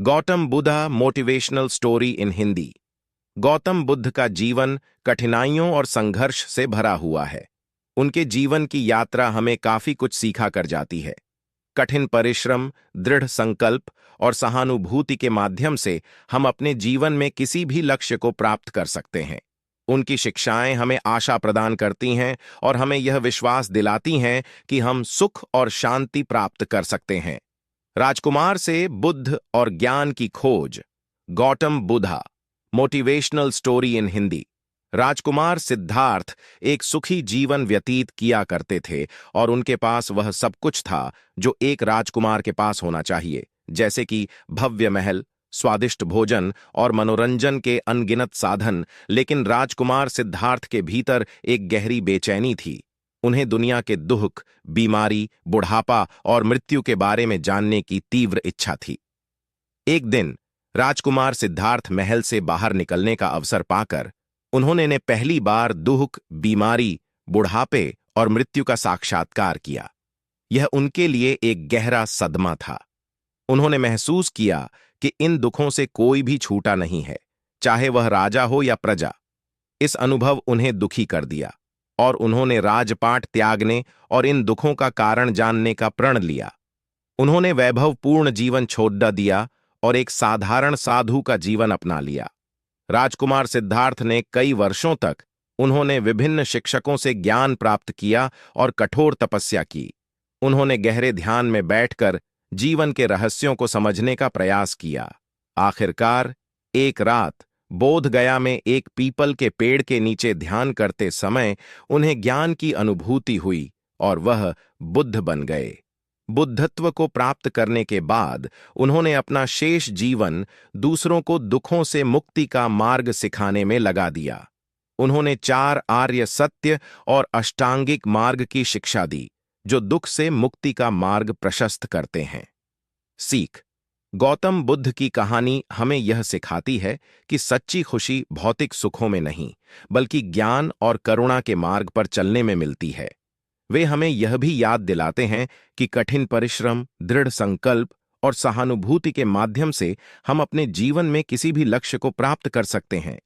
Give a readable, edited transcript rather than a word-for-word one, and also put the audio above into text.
Gautam Buddha motivational story in Hindi. Gautam Buddha का जीवन कठिनाइयों और संघर्ष से भरा हुआ है। उनके जीवन की यात्रा हमें काफी कुछ सीखा कर जाती है। कठिन परिश्रम, दृढ़ संकल्प और सहानुभूति के माध्यम से हम अपने जीवन में किसी भी लक्ष्य को प्राप्त कर सकते हैं। उनकी शिक्षाएं हमें आशा प्रदान करती हैं और हमें यह विश्वास दिलाती हैं कि हम सुख और शांति प्राप्त कर सकते हैं। राजकुमार से बुद्ध और ज्ञान की खोज। Gautam Buddha motivational story in Hindi. राजकुमार सिद्धार्थ एक सुखी जीवन व्यतीत किया करते थे और उनके पास वह सब कुछ था जो एक राजकुमार के पास होना चाहिए, जैसे कि भव्य महल, स्वादिष्ट भोजन और मनोरंजन के अनगिनत साधन। लेकिन राजकुमार सिद्धार्थ के भीतर एक गहरी बेचैनी थी। उन्हें दुनिया के दुख, बीमारी, बुढ़ापा और मृत्यु के बारे में जानने की तीव्र इच्छा थी। एक दिन राजकुमार सिद्धार्थ महल से बाहर निकलने का अवसर पाकर उन्होंने पहली बार दुख, बीमारी, बुढ़ापे और मृत्यु का साक्षात्कार किया। यह उनके लिए एक गहरा सदमा था। उन्होंने महसूस किया कि इन दुखों से कोई भी छूटा नहीं है, चाहे वह राजा हो या प्रजा। इस अनुभव उन्हें दुखी कर दिया और उन्होंने राजपाट त्यागने और इन दुखों का कारण जानने का प्रण लिया। उन्होंने वैभवपूर्ण जीवन छोड़ दिया और एक साधारण साधु का जीवन अपना लिया। राजकुमार सिद्धार्थ ने कई वर्षों तक उन्होंने विभिन्न शिक्षकों से ज्ञान प्राप्त किया और कठोर तपस्या की। उन्होंने गहरे ध्यान में बैठकर जीवन के रहस्यों को समझने का प्रयास किया। आखिरकार एक रात बोध गया में एक पीपल के पेड़ के नीचे ध्यान करते समय उन्हें ज्ञान की अनुभूति हुई और वह बुद्ध बन गए। बुद्धत्व को प्राप्त करने के बाद उन्होंने अपना शेष जीवन दूसरों को दुखों से मुक्ति का मार्ग सिखाने में लगा दिया। उन्होंने 4 आर्य सत्य और अष्टांगिक मार्ग की शिक्षा दी, जो दुख से मुक्ति का मार्ग प्रशस्त करते हैं। सीख। गौतम बुद्ध की कहानी हमें यह सिखाती है कि सच्ची खुशी भौतिक सुखों में नहीं, बल्कि ज्ञान और करुणा के मार्ग पर चलने में मिलती है। वे हमें यह भी याद दिलाते हैं कि कठिन परिश्रम, दृढ़ संकल्प और सहानुभूति के माध्यम से हम अपने जीवन में किसी भी लक्ष्य को प्राप्त कर सकते हैं।